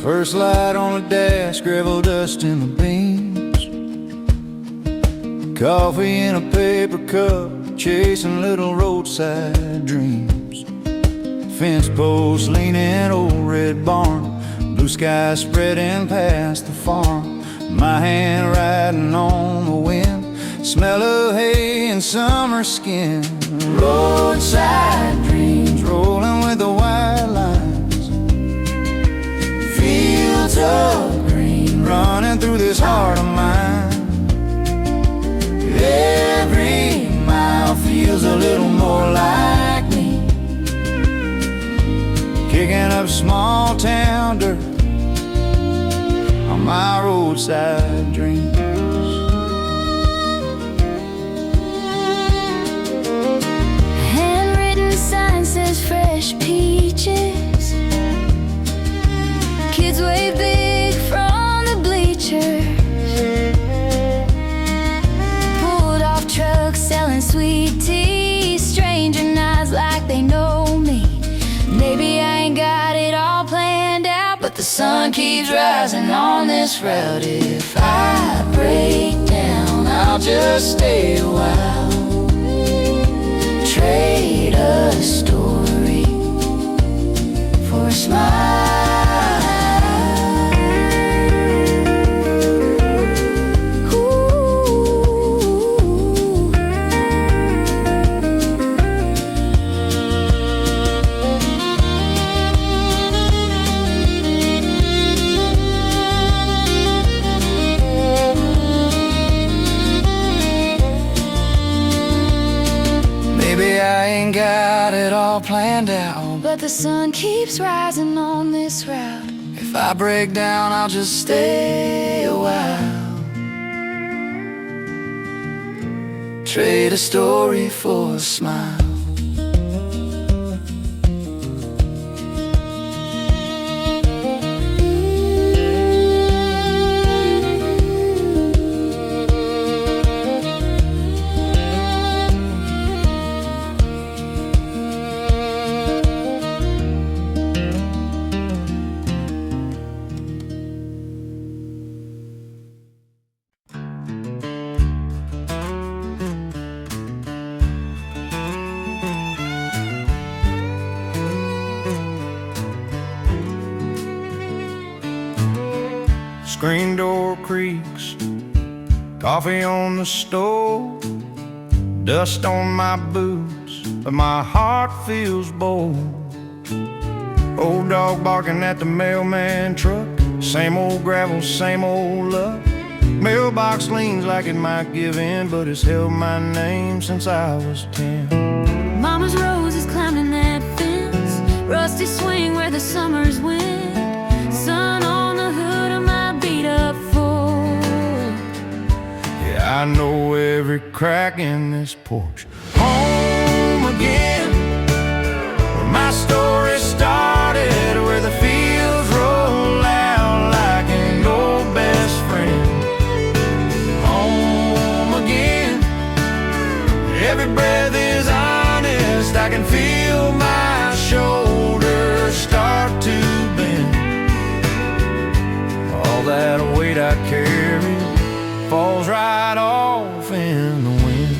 First light on the dash, gravel dust in the beams, coffee in a paper cup, chasing little roadside dreams. Fence posts leaning, old red barn, blue sky spreading past the farm. My hand riding on the wind, smell of hay and summer skin. Roadside dreams rolling with the white lines, fields of green running through this heart of mine. Every mile feels a little more like me, kicking up small town dirt on my roadside dreams. Handwritten sign says fresh peaches, kids wave big from the bleachers, pulled off trucks selling sweet tea, stranger eyes like they know me. Maybe I ain't got it all planned out, but the sun keeps rising on this route. If I break down, I'll just stay a while, trade a story for a smile. Maybe I ain't got it all planned out, But the sun keeps rising on this route. if I break down, I'll just stay a while, trade a story for a smile. Screen door creaks, coffee on the stove, dust on my boots, but my heart feels bold. Old dog barking at the mailman truck, same old gravel, same old luck. Mailbox leans like it might give in, but it's held my name since I was 10. Mama's roses climbing that fence, rusty swing where the summers went, sun on the hood of my beat-up Ford. Yeah, I know every crack in this porch. Home again, where my story started, where the fields roll out like an old best friend. Home again, every breath is honest, I can feel my shoulders start to bend. All that weight I carry falls right off in the wind.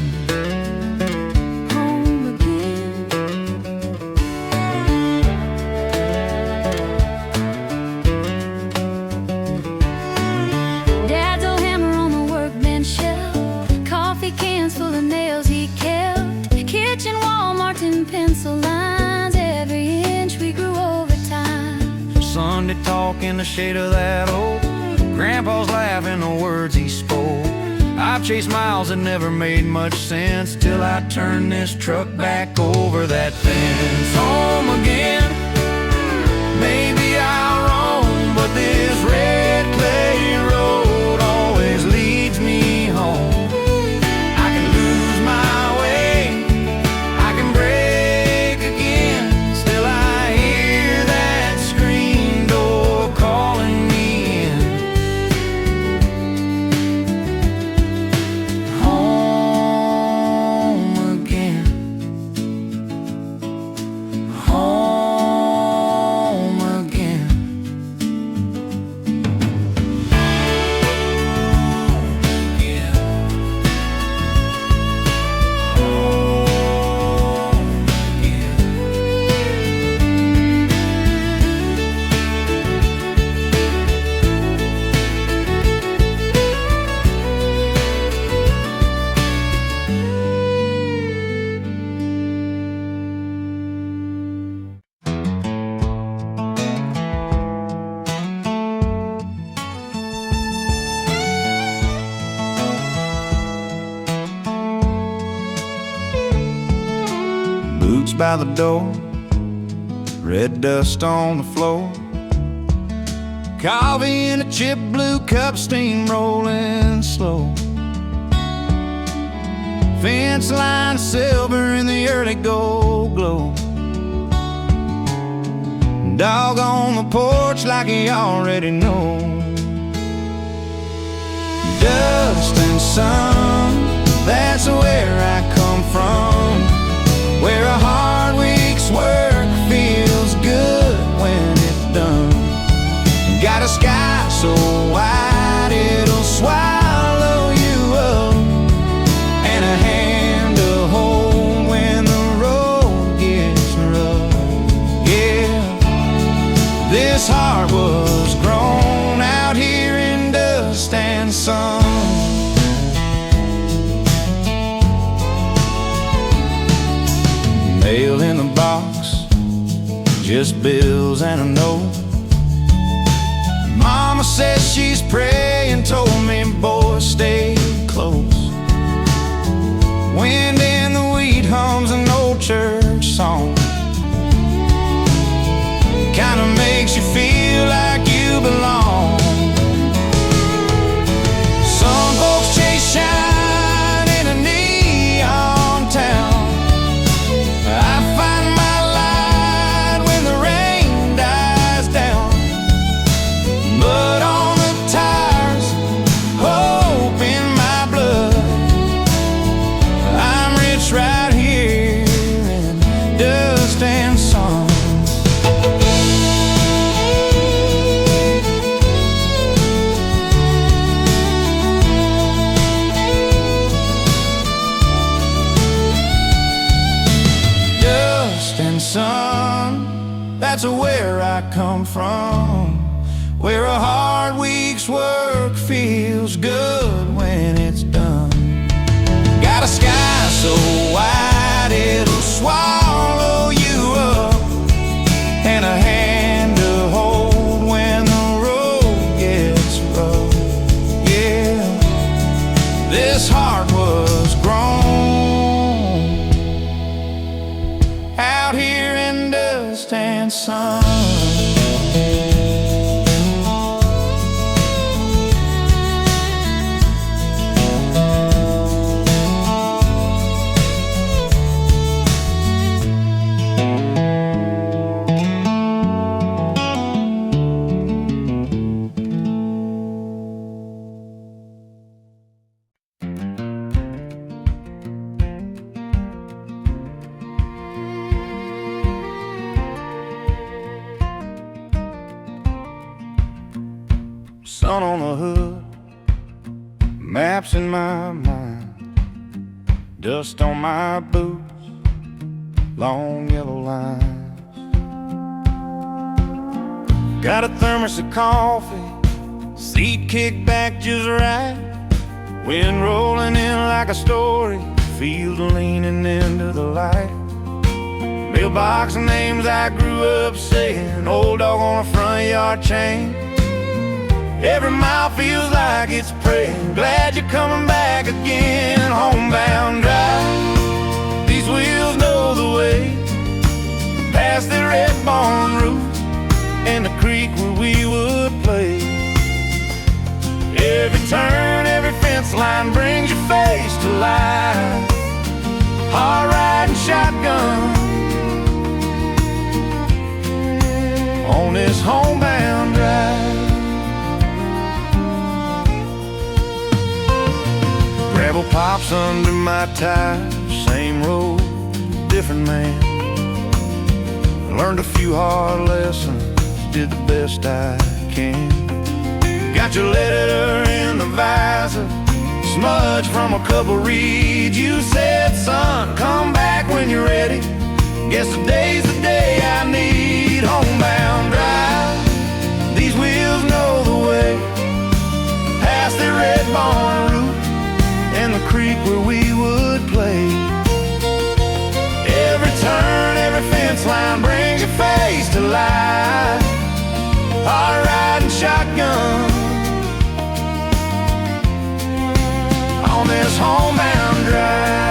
Home again. Dad's old hammer on the workbench shelf, coffee cans full of nails he kept, kitchen wall marked in pencil lines, every inch we grew over time. Sunday talk in the shade of that oak, Grandpa's laughing the words he spoke. I've chased miles that never made much sense, till I turned this truck back over that fence. Home again, maybe I roam, but this red clay road always leads me home. I can lose my way, I can break again, still I hear that screen door calling me in. Home. 'Cause I know every crack in this porch. Home again, where my story started, where the fields roll out like an old best friend. Home again, every breath is honest, I can feel my shoulders start to bend. All that weight I carry falls right off in the wind. Home again. Home by the door, red dust on the floor, coffee in a chip blue cup, steam rolling slow. Fence line silver in the early gold glow. Dog on the porch like he already knows. Dust and sun, that's where I come from, where a hard week's work feels good when it's done. Got a sky so wide it'll swallow you up, and a hand to hold when the road gets rough. Yeah, this heart was grown out here in dust and sun. Mail in the box, just bills and a note. Mama says she's praying, told me, boy, stay close. Wind in the wheat hums an old church song. Kinda makes you feel like you belong. Some folks chase shine in a neon town. I find my light when the rain dies down. Mud on the tires, hope in my blood. I'm rich right here in dust and sun. Dust and sun, that's where I come from, where a hard week's work feels good when it's done. Got a sky so wide it'll swallow you up, and a hand to hold when the road gets rough. Yeah, this heart was grown out here in dust and sun. Sun on the hood, maps in my mind, dust on my boots, long yellow lines. Got a thermos of coffee, seat kicked back just right, wind rolling in like a story, field leaning into the light. Mailbox names I grew up saying, old dog on a front yard chain. Every mile feels like it's praying, glad you're coming back again. Homebound drive, these wheels know the way, past the red barn roof and the creek where we would play. Every turn, every fence line brings your face to life. Hard riding shotgun on this homebound drive. Gravel pops under my tires, same road, different man. Learned a few hard lessons, did the best I can. Got your letter in the visor, smudge from a couple reeds. You said, son, come back when you're ready. Guess today's the day I need. Homebound drive, these wheels know the way, past the red barn roof and the creek where we would play. Every turn, every fence line brings your face to life. Hard riding shotgun on this homebound drive.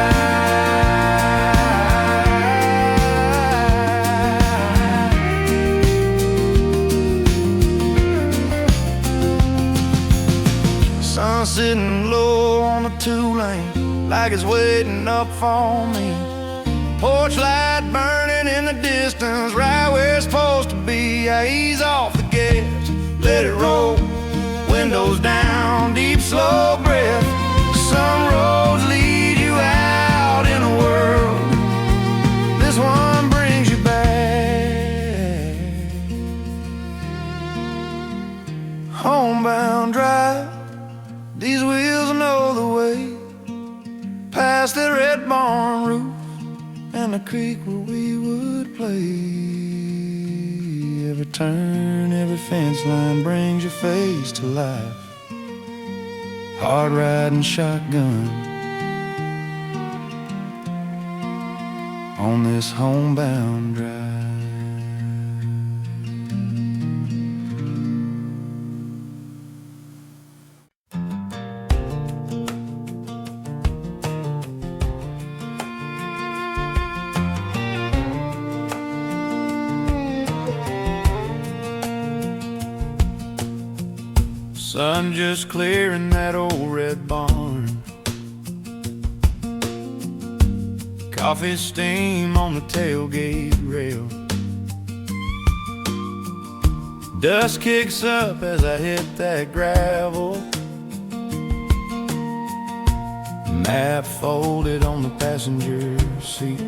sun sitting low on the two-lane, like it's waiting up for me. Porch light burning in the distance, right where it's supposed to be. I ease off the gas, let it roll, windows down, deep slow breath. Some roads lead you out in a world, this one brings you back. Homebound drive, these wheels know the way, past the red barn roof and the creek where we would play. Every turn, every fence line brings your face to life. Hard riding shotgun on this homebound drive. Sun just clearing that old red barn, coffee steam on the tailgate rail. Dust kicks up as I hit that gravel, map folded on the passenger seat.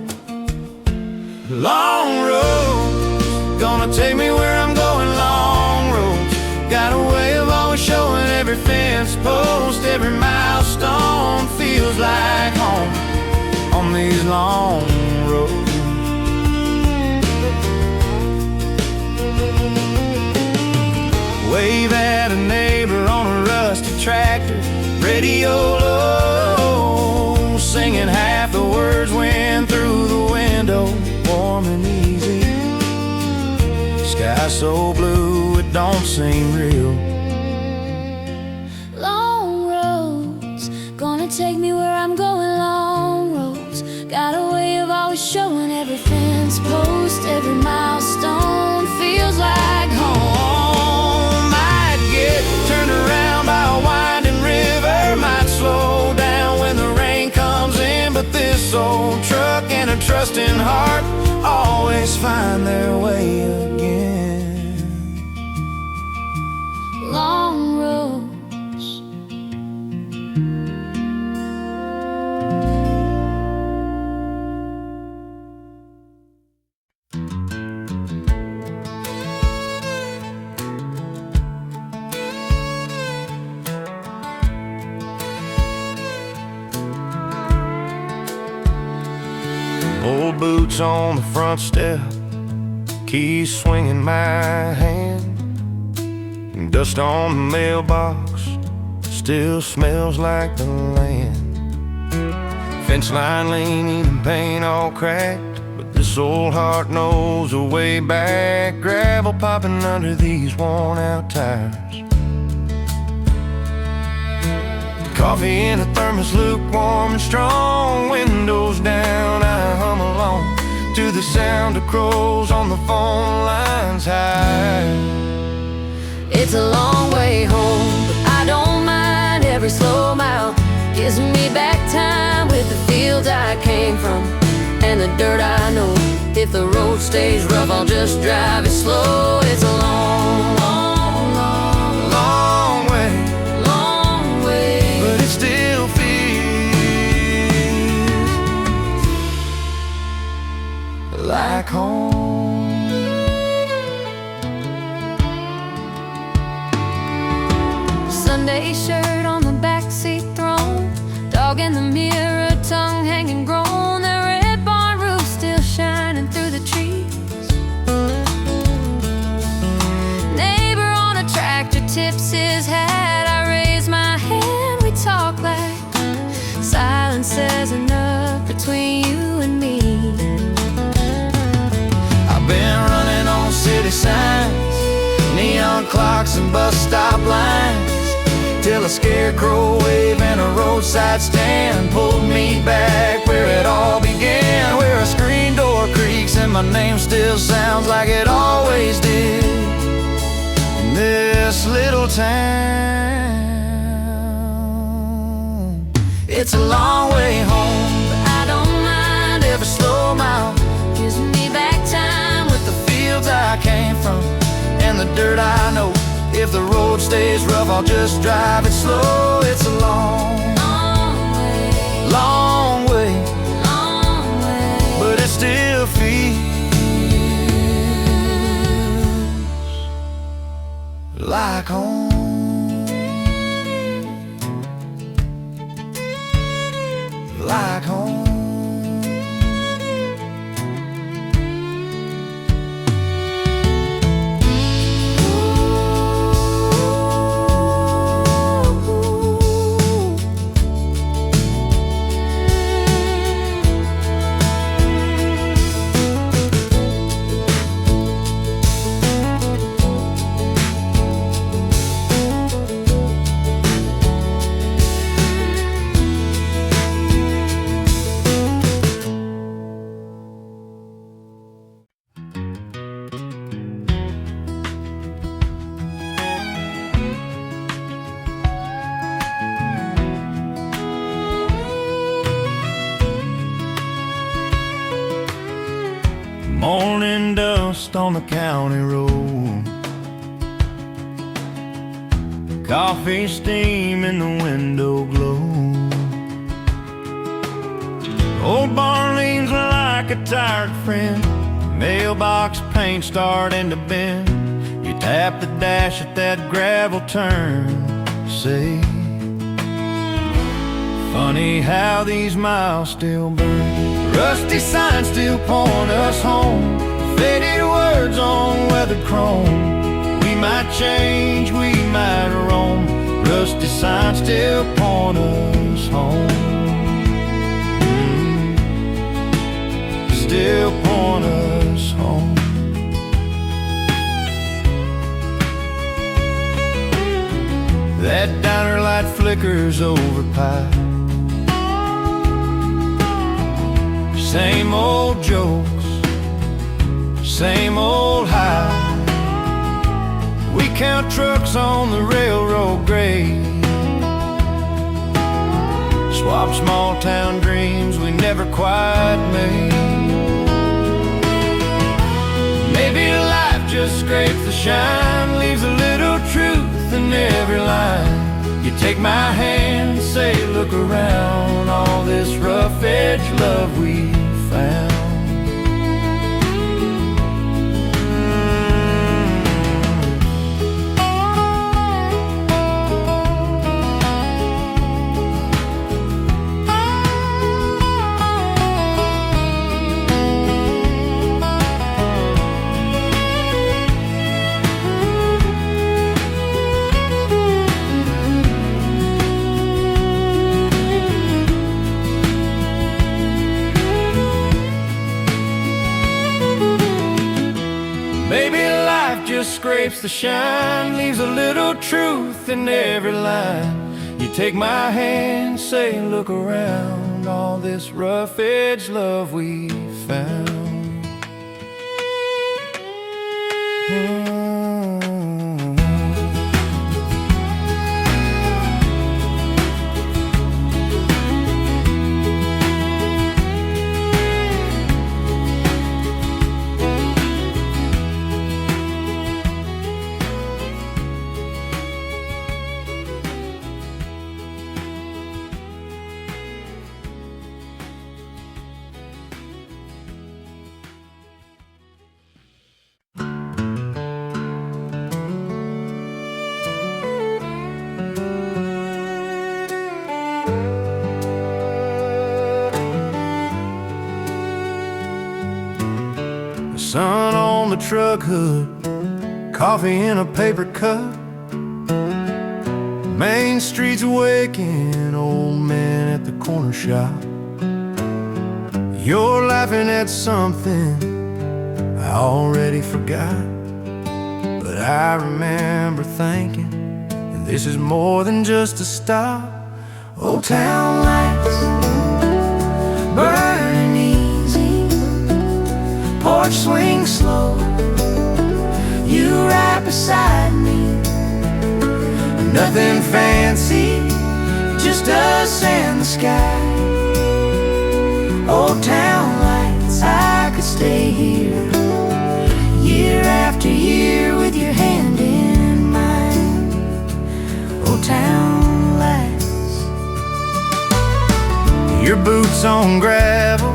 Long road, gonna take me where I'm going. Long roads, got a way of always showing. Every fence post, every milestone feels like home on these long roads. Wave at a neighbor on a rusty tractor, radio low, singing half the words, wind through the window, warm and easy. Sky so blue it don't seem real. Long roads, gonna take me where I'm going. Long roads, got a way of always showing. Every fence post, every milestone feels like home. Might get turned around by a winding river, might slow down when the rain comes in, but this old truck and a trusting heart always find their way again. Long roads. Old boots on the front step, keys swinging my hand, and dust on the mailbox still smells like the land. Fence line leaning and paint all cracked, but this old heart knows a way back. Gravel popping under these worn out tires, coffee in a thermos, lukewarm and strong. Windows down, I hum along to the sound of crows on the phone lines high. It's a long way home, but I don't mind. Every slow mile gives me back time with the fields I came from and the dirt I know. If the road stays rough, I'll just drive it slow. It's a long, long, long, Long way, long way, but it still feels like home. Sunday shirt on the backseat throne, dog in the mirror, tongue hanging grown. The red barn roof still shining through the trees. Neighbor on a tractor tips his hat. I raise my hand, we talk like silence says enough between you and me. I've been running on city signs, neon clocks and bus stop lines, till a scarecrow wave and a roadside stand pulled me back where it all began, where a screen door creaks and my name still sounds like it always did. In this little town, it's a long way home, but I don't mind every slow mile. Gives me back time with the fields I came from and the dirt I know. If the road stays rough, I'll just drive it slow. It's a long, long way, but it still feels like home. Like home. Morning dust on the county road, coffee steam in the window glow. Old barn leans like a tired friend, mailbox paint starting to bend. You tap the dash at that gravel turn, say, funny how these miles still burn. Rusty signs still point us home, faded words on weathered chrome. We might change, we might roam, rusty signs still point us home. Still point us home. That diner light flickers over pie. Same old jokes, same old high. We count trucks on the railroad grade, swap small town dreams we never quite made. Maybe life just scrapes the shine, leaves a little truth in every line. You take my hand, say look around, all this rough edge love we found. Maybe life just scrapes the shine, leaves a little truth in every line. You take my hand, say look around, all this rough edge love we found. Sun on the truck hood, coffee in a paper cup. Main Street's waking, old man at the corner shop. You're laughing at something I already forgot, but I remember thinking, and this is more than just a stop. Old town lights burning easy, porch swing slow, you right beside me. Nothing fancy, just us and the sky. Old town lights, I could stay here year after year with your hand in mine. Old town lights. Your boots on gravel,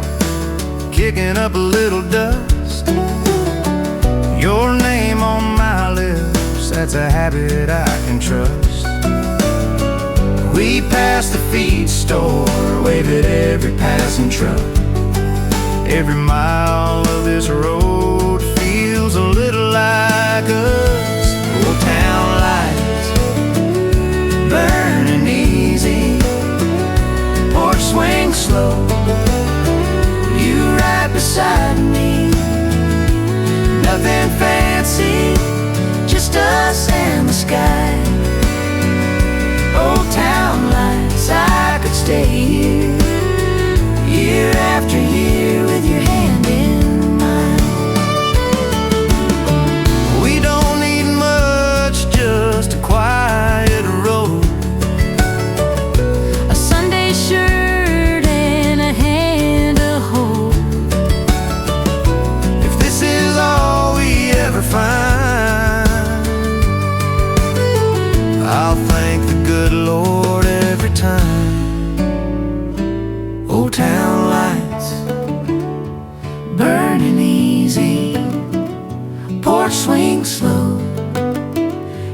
kicking up a little dust. Your name on my lips, that's a habit I can trust. We pass the feed store, wave at every passing truck. Every mile of this road feels a little like us. Old town lights, burning easy, porch swing slow, you right beside me. Nothing fancy, just us and the sky. Old town lights, I could stay here year after year with your hand in mine. We don't need much, just a quiet road, A Sunday shirt and a hand to hold. if this is all we ever find, I'll thank the good Lord every time. Old town lights, burning easy, porch swing slow,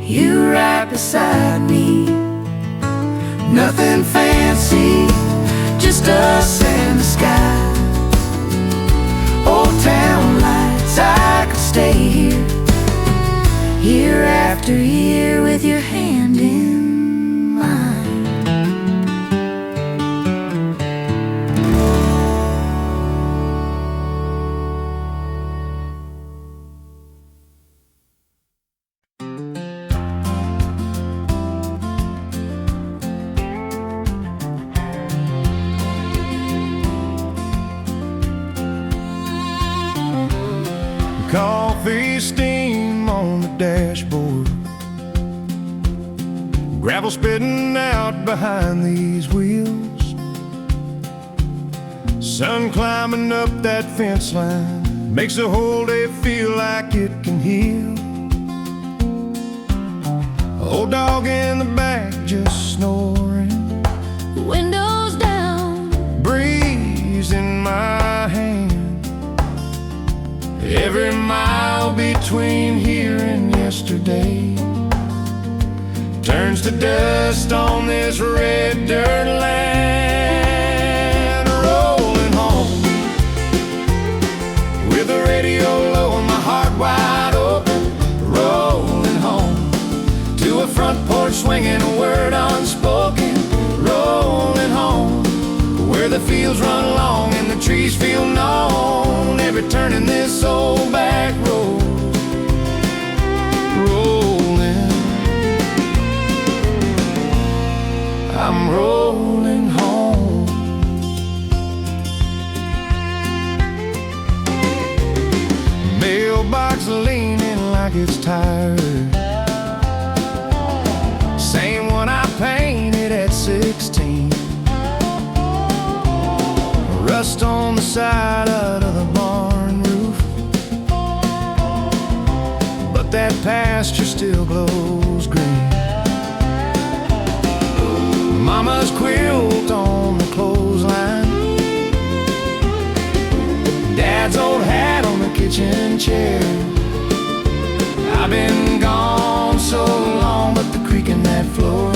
you right beside me. Nothing fancy, just us and the sky. Old town lights, I could stay here year after year with your hand in mine. Coffee steam on the dashboard, gravel spitting out behind these wheels, sun climbing up that fence line, makes the whole day feel like it can heal. Old dog in the back just snoring, Windows down, breeze in my hand. Every mile between here and yesterday turns to dust on this red dirt land. Rolling home with the radio low and my heart wide open. Rolling home to a front porch swinging a word unspoken. Rolling home where the fields run long and the trees feel known. Every turn in this old back road. Rolling, I'm rolling home. Mailbox leaning like it's tired, same one I painted at 16. Rust on the side of the barn roof, but that pasture still glows green. Mama's quilt on the clothesline, Dad's old hat on the kitchen chair. I've been gone so long, but the creak in that floor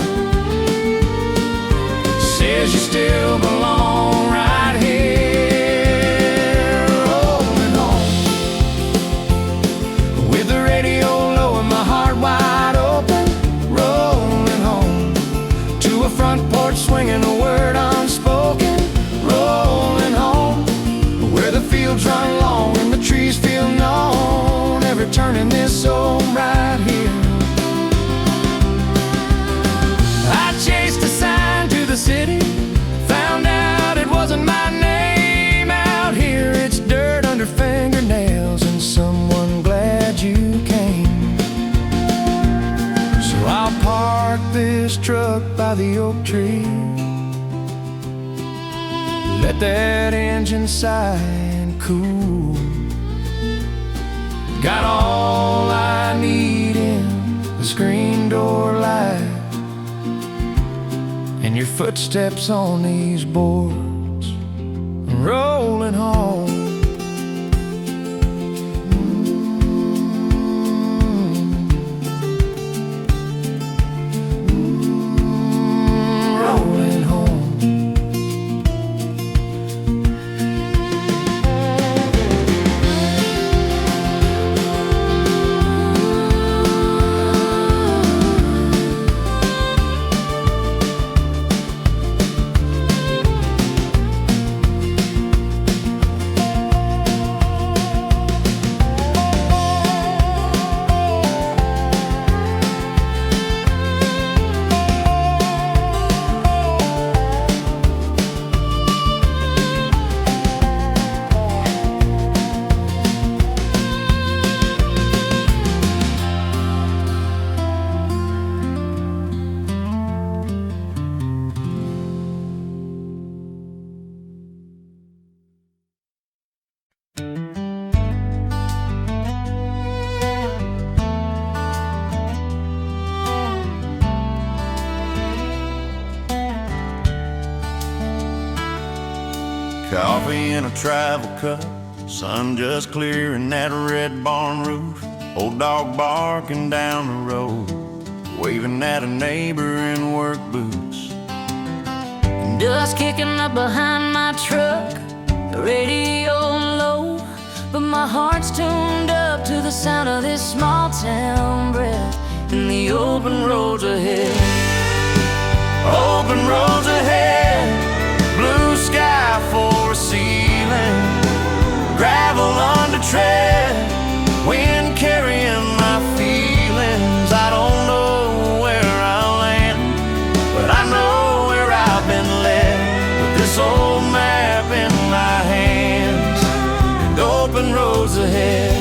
says you still belong right here. Rolling home with the radio low and my heart wide open. Rolling home to a front porch swinging a word unspoken. Rolling home where the fields run long and the trees feel known. Every turn in this old right here. I chased a sign to the city, found out it wasn't my name. Out here it's dirt under fingernails and someone glad you came. So I'll park park this truck by the oak tree. Let that engine sigh and cool. Got all I need in the screen door light, and your footsteps on these boards rolling home. Rolling home. Coffee in a travel cup, sun just clearing that red barn roof. Old dog barking down the road, waving at a neighbor in work boots. Dust kicking up behind my truck, the radio low, but my heart's tuned up to the sound of this small town breath in the open roads ahead. Open roads ahead, blue sky for a ceiling, gravel under tread, wind carrying my feelings. I don't know where I'll land, but I know where I've been led, with this old map in my hands and open roads ahead.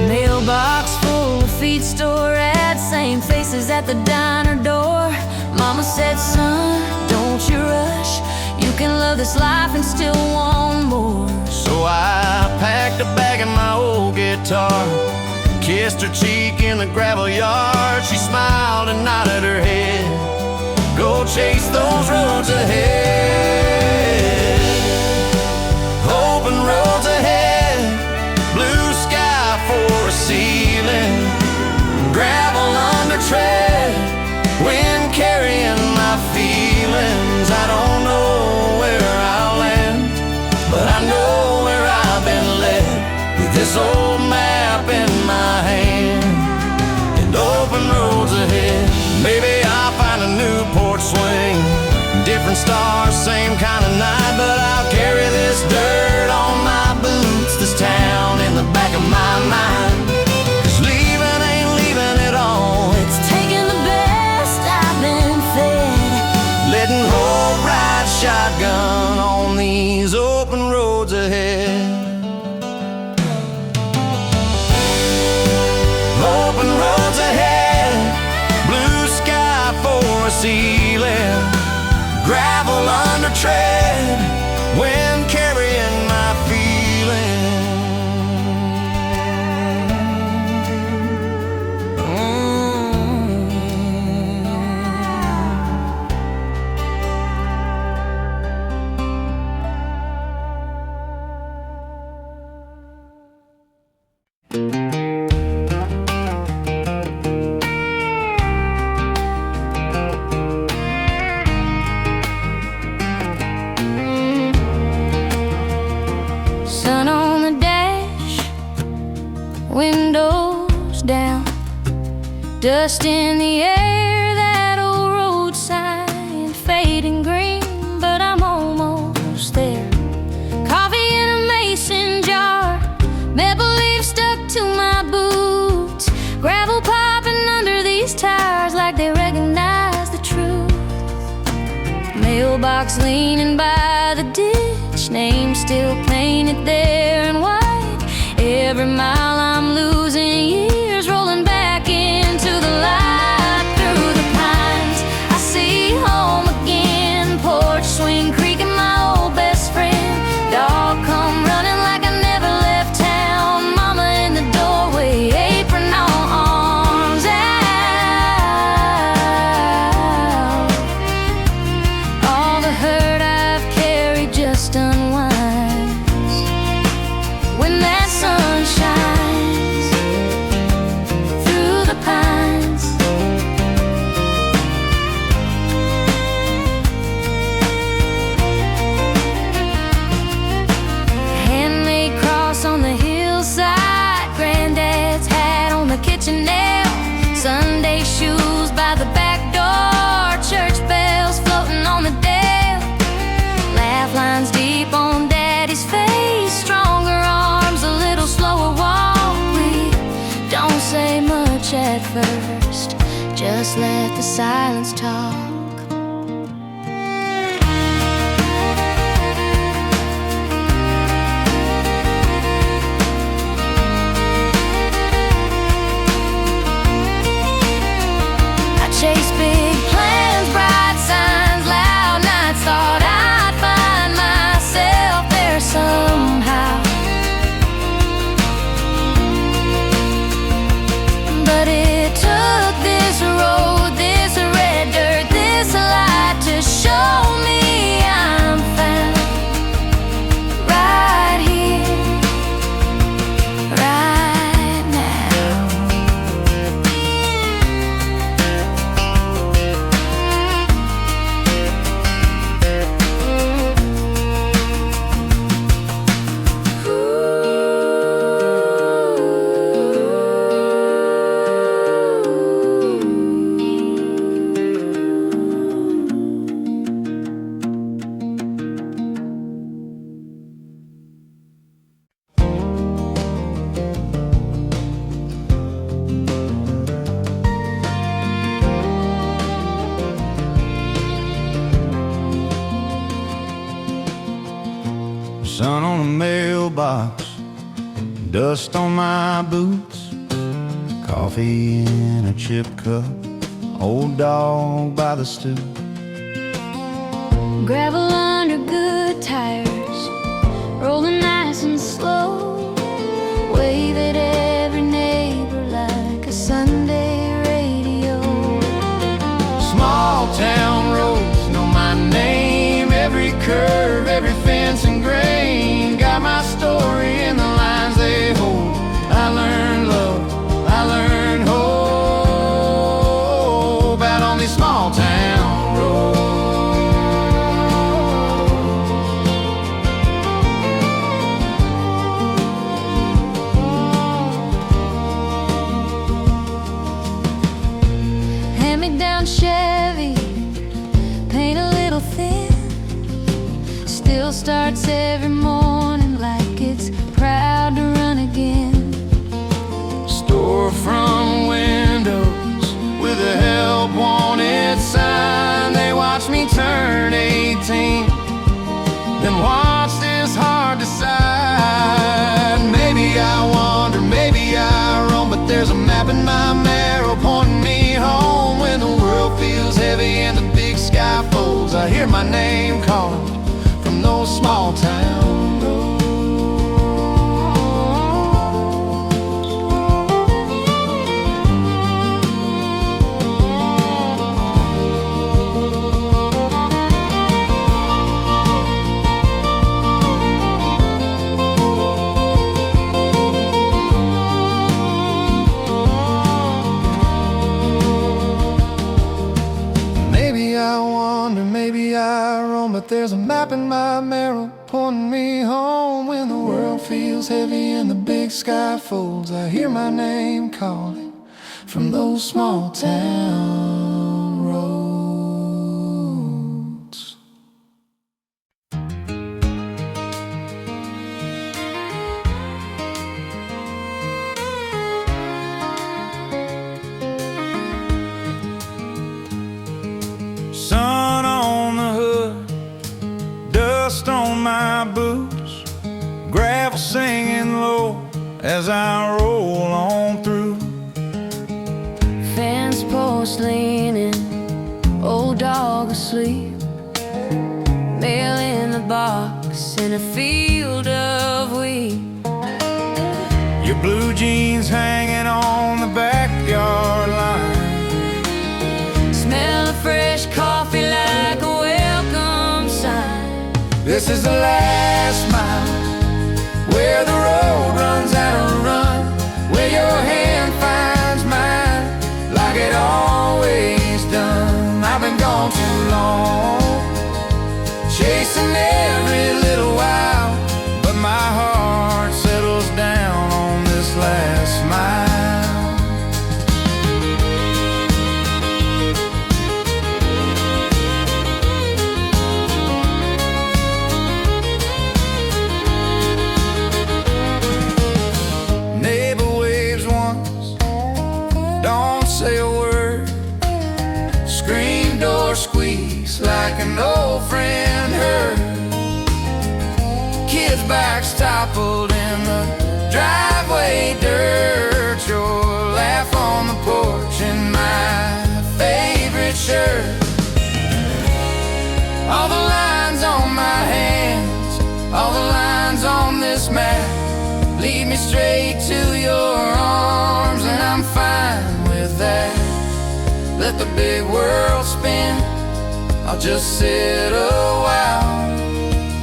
Mailbox full of feed store ads, same faces at the diner door. Mama said, son, don't you rush, you can love this life and still want more. So I packed a bag of my old guitar, kissed her cheek in the gravel yard. She smiled and nodded her head. Go chase those roads ahead. Open roads ahead, blue sky for a ceiling, gravel under tread, wind carrying my feelings. I don't know where I'll land, but I know where I've been led, with this old map in my hand and open roads ahead. Maybe I'll find a Newport swing, different stars, same kind of night, but I'll carry this dirt on my boots, this town in the back of my mind. 'Cause leaving ain't leaving at all, It's taking the best I've been fed, letting hope ride shotgun on these open roads ahead. Open roads ahead, blue sky for a ceiling, gravel under tread, wind carrying my feelings. sun on the dash, windows down, dust in the air, that old road sign fading green, but I'm almost there. Coffee in a mason jar, maple leaf stuck to my boots, gravel popping under these tires like they recognize the truth. Mailbox leaning by the ditch, name still painted there in white. Every mile I'm losing first. Just let the silence talk. I chase big plans, bright signs, loud nights. Thought I'd find myself there somehow, but it took this road, this red dirt, this light to show me I'm found right here, right now. Sun on the mailbox, dust on my boots, coffee in a chip cup, old dog by the stoop. Gravel under good tires, rolling nice and slow. Wave at every neighbor like a Sunday radio. Small town roads know my name, every curve, every fence and grain. Got my story in the lines they hold. I learned love, I learned hope out on these small town roads. Hand-me-down Chevy, paint a little thin, still starts every morning like it's proud to run again. Storefront windows with a help wanted sign. They watch me turn 18, then watch this heart decide. Maybe I wander, maybe I roam, but there's a map in my marrow pointing me home. When the world feels heavy and the big sky folds, I hear my name calling from those small town roads. Maybe I wander, maybe I roam, but there's a map in my marrow pointing me home. When the world feels heavy and the big sky folds, I hear my name calling from those small town roads. Sun on the hood, dust on my boots, gravel singing low as I roll on through. Fence post leaning, old dog asleep, mail in the box in a field of wheat. Your blue jeans hanging on the backyard line. Smell of fresh coffee like a welcome sign. This is the last mile, where the road runs out of run, where your hand finds mine, like it always done. I've been gone too long, chasing every little while, but my heart settles down on this last mile. Neighbor waves once, don't an old friend heard. Kids' backs toppled in the driveway dirt. Your laugh on the porch in my favorite shirt. All the lines on my hands, all the lines on this map lead me straight to your arms, and I'm fine with that. Let the big world spin, I'll just sit a while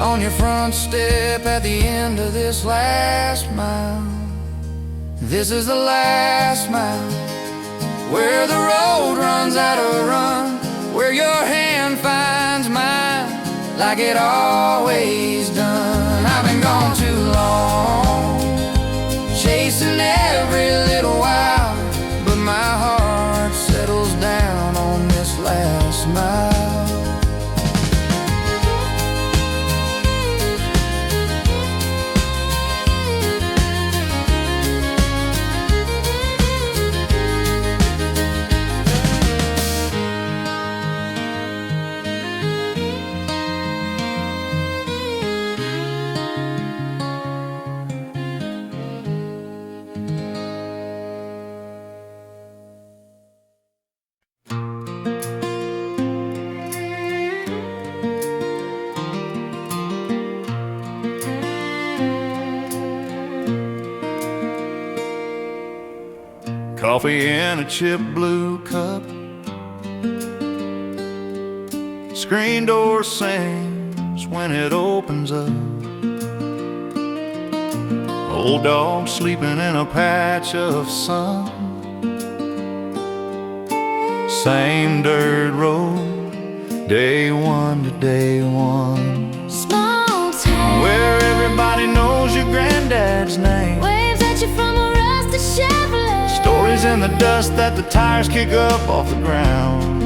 on your front step at the end of this last mile. This is the last mile, where the road runs out of run, where your hand finds mine like it always done. I've been gone too long, chasing every little while, but my heart settles down on this last mile. Coffee in a chip blue cup, screen door sings when it opens up. Old dog sleeping in a patch of sun. Same dirt road, day one to day one. Small town, where everybody knows your granddad's name. waves at you from a rusted Chevrolet. Stories in the dust that the tires kick up off the ground.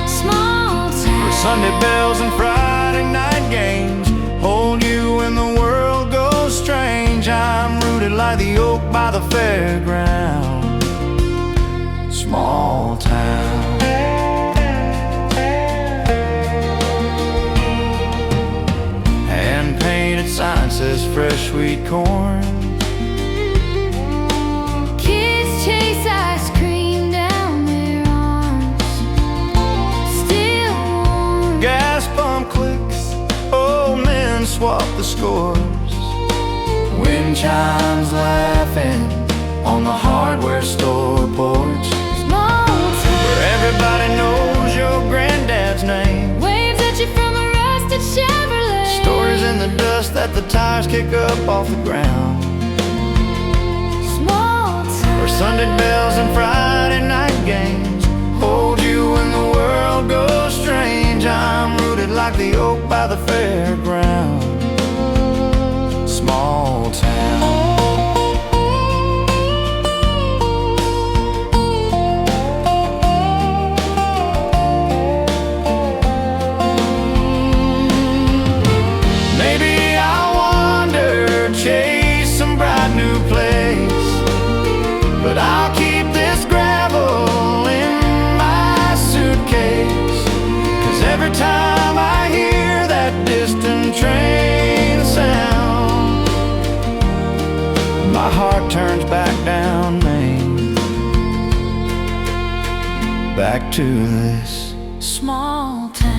Small town, Where Sunday bells and Friday night games hold you when the world goes strange. I'm rooted like the oak by the fairground. Small town. Hand-painted sign says fresh sweet corn. chase ice cream down their arms, still warm. Gas pump clicks, old men swap the scores. Wind chimes laughing on the hardware store porch. Small town, Where everybody knows your granddad's name. waves at you from a rusted Chevrolet. Stories in the dust that the tires kick up off the ground. Small town, Where Sunday bells and Friday night games hold you when the world goes strange. I'm rooted like the oak by the fairground. Small town. Maybe I'll wander, chase some bright new place, but I'll keep this gravel in my suitcase. 'Cause every time I hear that distant train sound, my heart turns back down Main, back to this small town.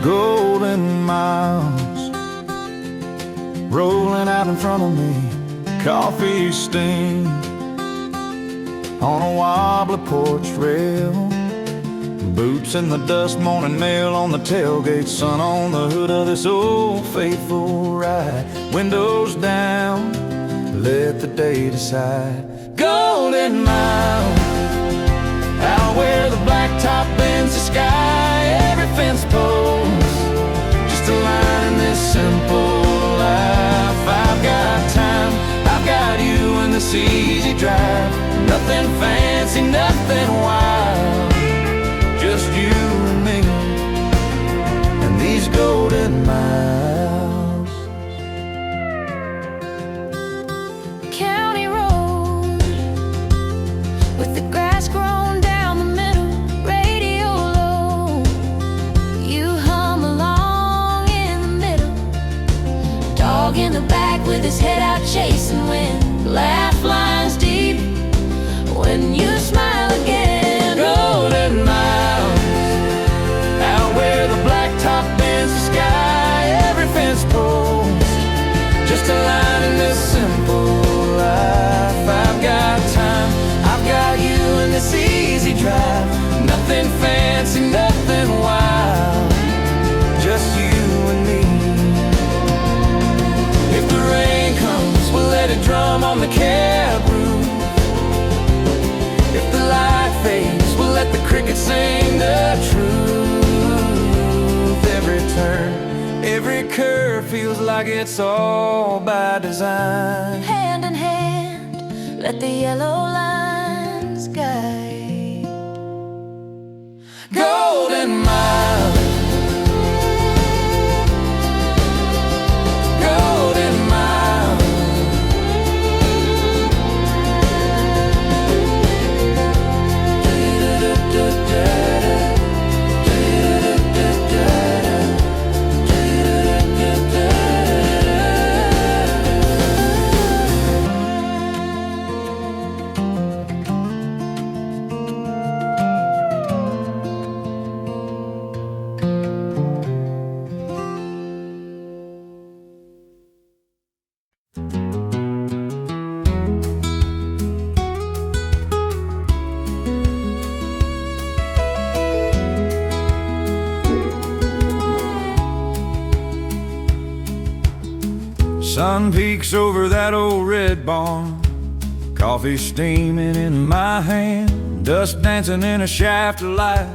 golden miles rolling out in front of me. Coffee steam on a wobbly porch rail. Boots in the dust, morning mail on the tailgate. Sun on the hood of this old faithful ride. Windows down, let the day decide. Golden miles out where the blacktop bends the sky, every fence post, just a line in this simple life. I've got time, I've got you in this easy drive. Nothing fancy, nothing wild, just you and me and these golden miles. County road with the grass grown down the middle, radio low. You hum along in the middle, dog in the back with his head out chasing wind. Laugh lines deep when you smile again. Golden miles, out where the blacktop bends the sky, every fence post, just a line in this simple life. I've got time, I've got you in this easy drive. Nothing fancy, nothing wild, just you and me. If the rain comes, we'll let it drum on the cab roof. If the light fades, we'll let the crickets sing the truth. Every turn, every curve feels like it's all by design. Hand in hand, let the yellow lines guide. Golden miles, golden miles. Sun peeks over that old red barn, coffee steaming in my hand, dust dancing in a shaft of light,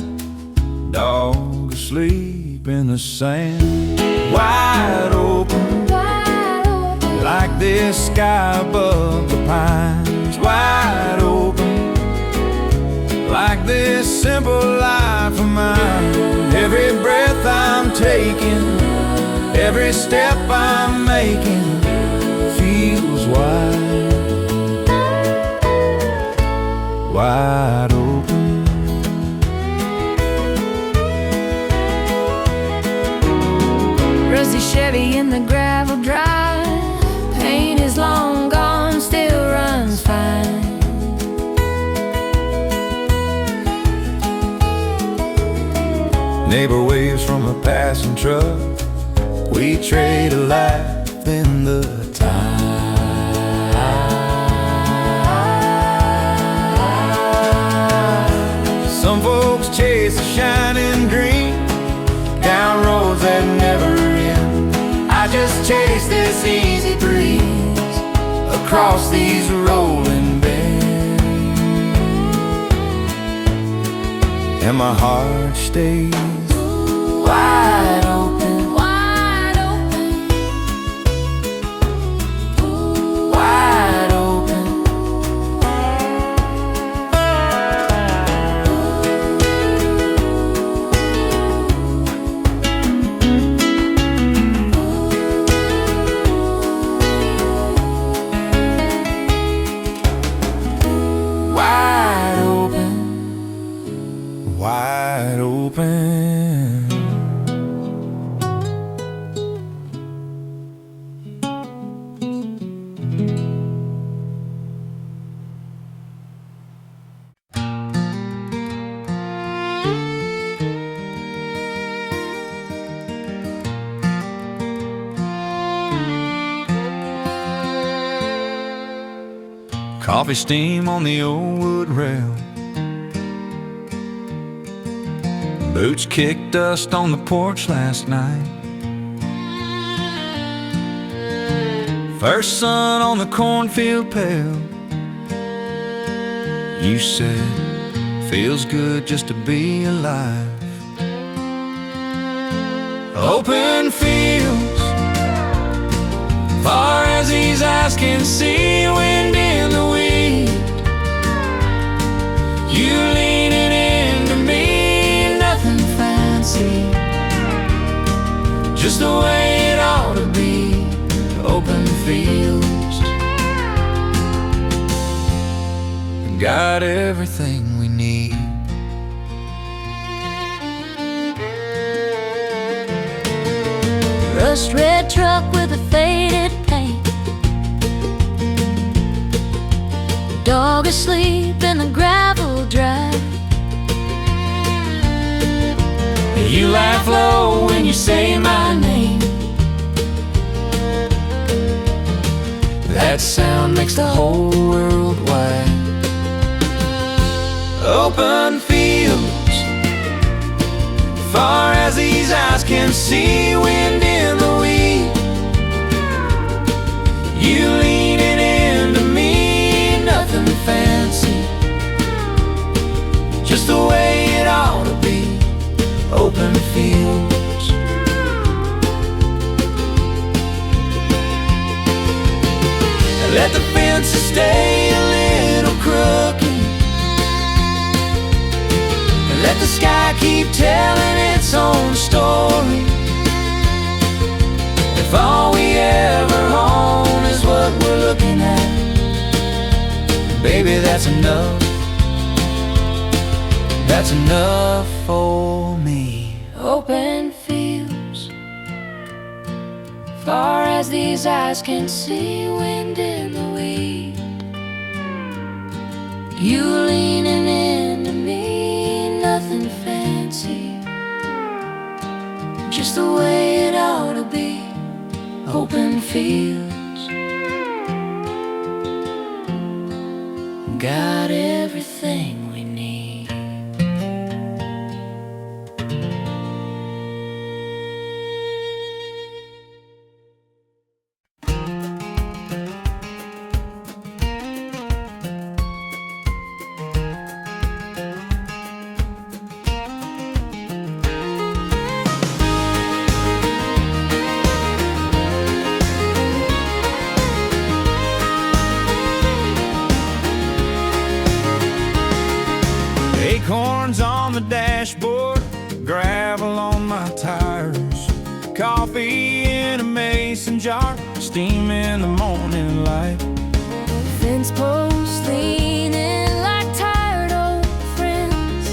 dog asleep in the sand. Wide open, Wide open, like this sky above the pines. Wide open, like this simple life of mine. Every breath I'm taking, every step I'm making feels wide, wide open. rusty Chevy in the gravel drive. Paint is long gone, still runs fine. Neighbor waves from a passing truck. We trade a laugh in the tide. Some folks chase the shining green down roads that never end. I just chase this easy breeze across these rolling bends, and my heart stays wide open, Wide open, wide open. Wide open, wide open. Coffee steam on the old wood rail, boots kicked dust on the porch last night. First sun on the cornfield pale. You said, Feels good just to be alive. Open fields, far as these eyes can see. Wind in the wind, you leaning into me. Nothing fancy, just the way it ought to be. Open fields, got everything we need. Rust red truck with a faded paint, dog asleep in the gravel drive. You laugh low when you say my name. That sound makes the whole world wide. Open fields, far as these eyes can see. Wind in the wind, you leaning into me. Nothing fancy, just the way it ought to be. Open fields, let the fences stay a little crooked, let the sky keep telling its own story. If all we ever own is what we're looking at, baby, that's enough. That's enough for me. Open fields, far as these eyes can see. Wind in the wind, you leaning into me. Nothing fancy, just the way it ought to be. Open fields, got everything we need. Acorns on the dashboard, gravel on my tires, coffee in a mason jar, steam in the morning light. Fence posts leaning like tired old friends,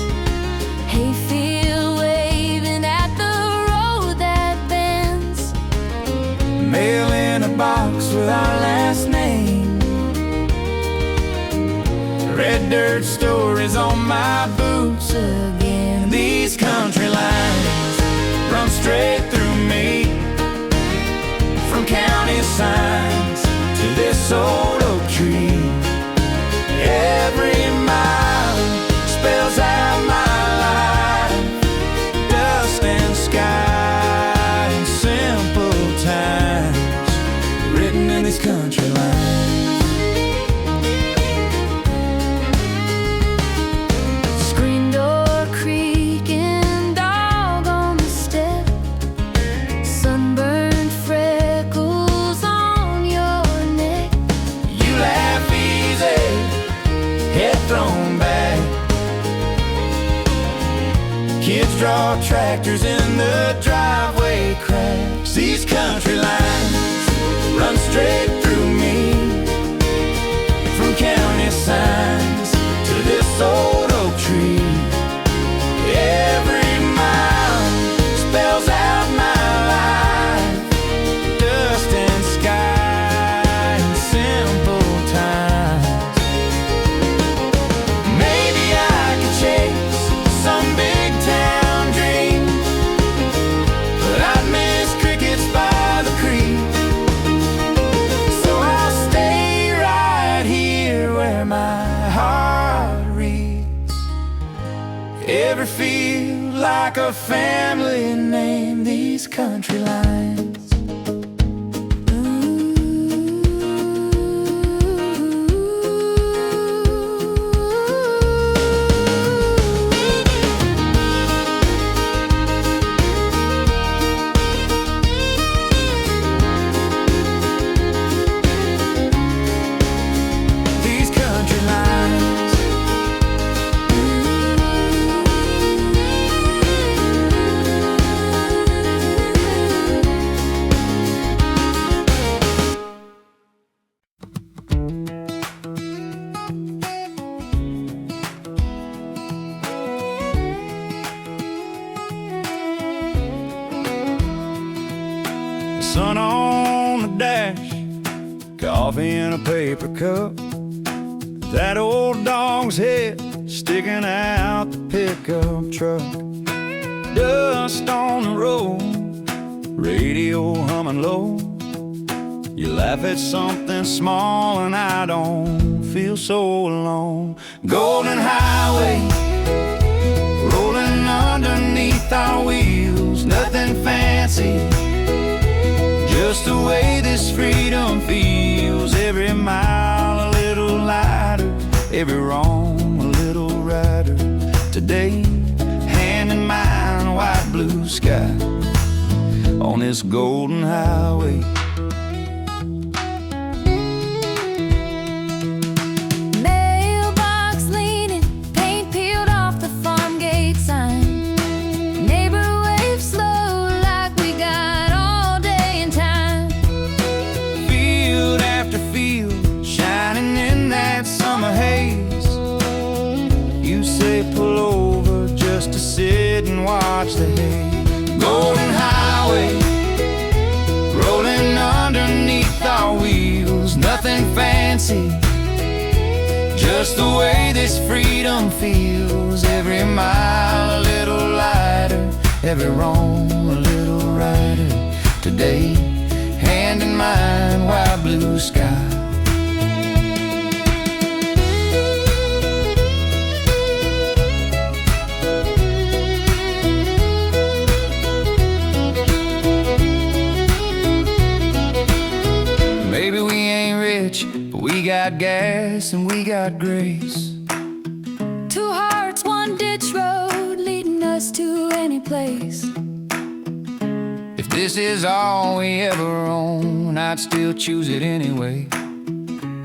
hayfield waving at the road that bends, Mail in a box with our last name, red dirt stories on my boots again. These country lines run straight through me, from county signs to this old oak tree. Every mile spells out my life, dust and sky and simple times written in these country lines. Kids draw tractors in the driveway cracks. These country lines run straight through me, from county signs to this old oak tree. Every mile spells out my life, dust and sky and simple times. Maybe I could chase some big town dream, but I'd miss crickets by the creek. So I'll stay right here where my heart reads. Every field like a family name, these country lines. Coffee in a paper cup, that old dog's head sticking out the pickup truck. Dust on the road, radio humming low. You laugh at something small and I don't feel so alone. Golden highway, rolling underneath our wheels. Nothing fancy, just the way this freedom feels. Every mile a little lighter, every wrong a little righter. Today, hand in mine, white blue sky on this golden highway. Mailbox leaning, paint peeled off the farm gate sign. Neighbor wave slow like we got all day and time. Field after field, shining in that summer haze. You say pull over just to sit and watch the hay. Golden highway, rolling underneath our wheels. Nothing fancy, just the way this freedom feels. Every mile a little lighter, every wrong a little righter. Today, hand in mine, white blue sky. Maybe we ain't rich, but we got gas and we got grace. Two hearts, one ditch road, leading us to any place. If this is all we ever own, I'd still choose it anyway.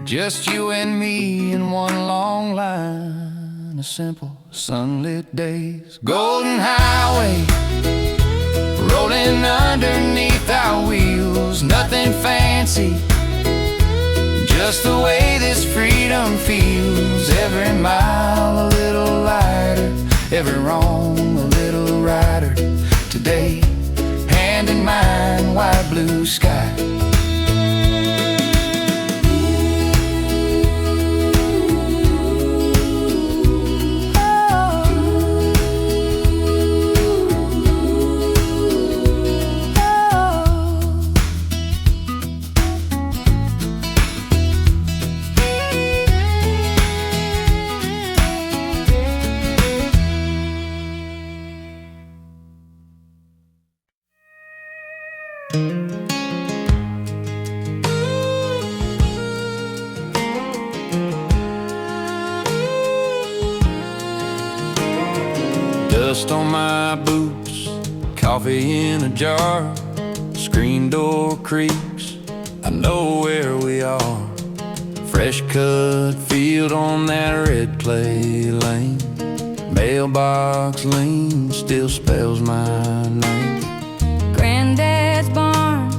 Just you and me in one long line of simple sunlit days. Golden highway, rolling underneath our wheels. Nothing fancy, just the way this freedom feels. Every mile a little lighter, every wrong a little righter. Today, hand in mine, white blue sky. Dust on my boots, coffee in a jar, screen door creaks, I know where we are. Fresh cut field on that red clay lane. Mailbox lean still spells my name. Granddad's barn,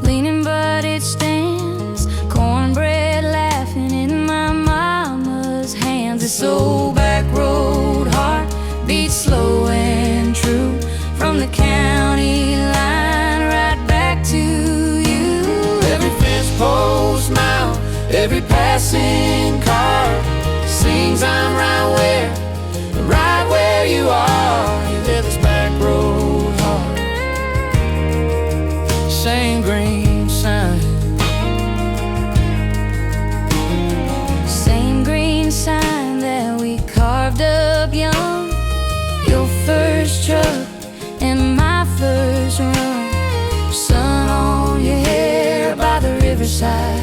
leaning but it stands. Cornbread laughing in my mama's hands. This old back road heart beats slow and true, from the county line right back to you. Every fence post mount, every passing car sings I'm right where you are. You live this back road hard. Same green sign, Same green sign that we carved up young. Your first truck and my first run. Sun on your hair by the riverside.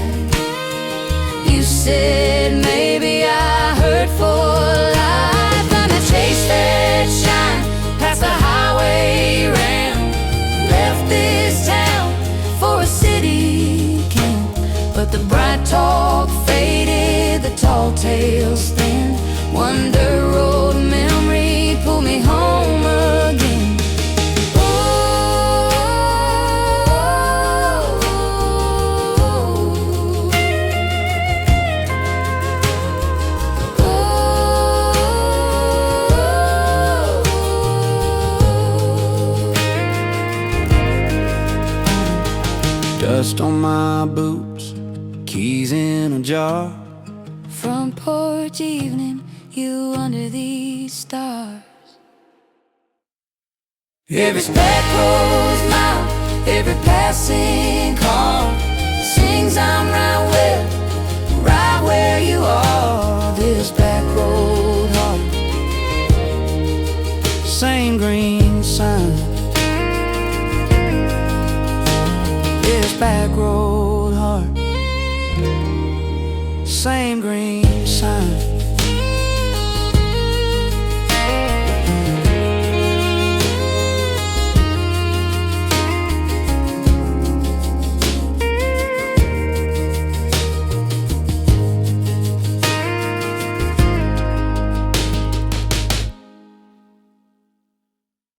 You said maybe I hurt for life. I'm gonna chase that shine past the highway ramp. Left this town for a city camp, but the bright talk faded, the tall tales thin. One dirt road memory pulled me home again. dust on my boots, keys in a jar. Front porch evening, you under these stars. Every back road's mile, every passing car sings I'm right where you are. This back road heart, Same green sign. this back road heart, Same green sign.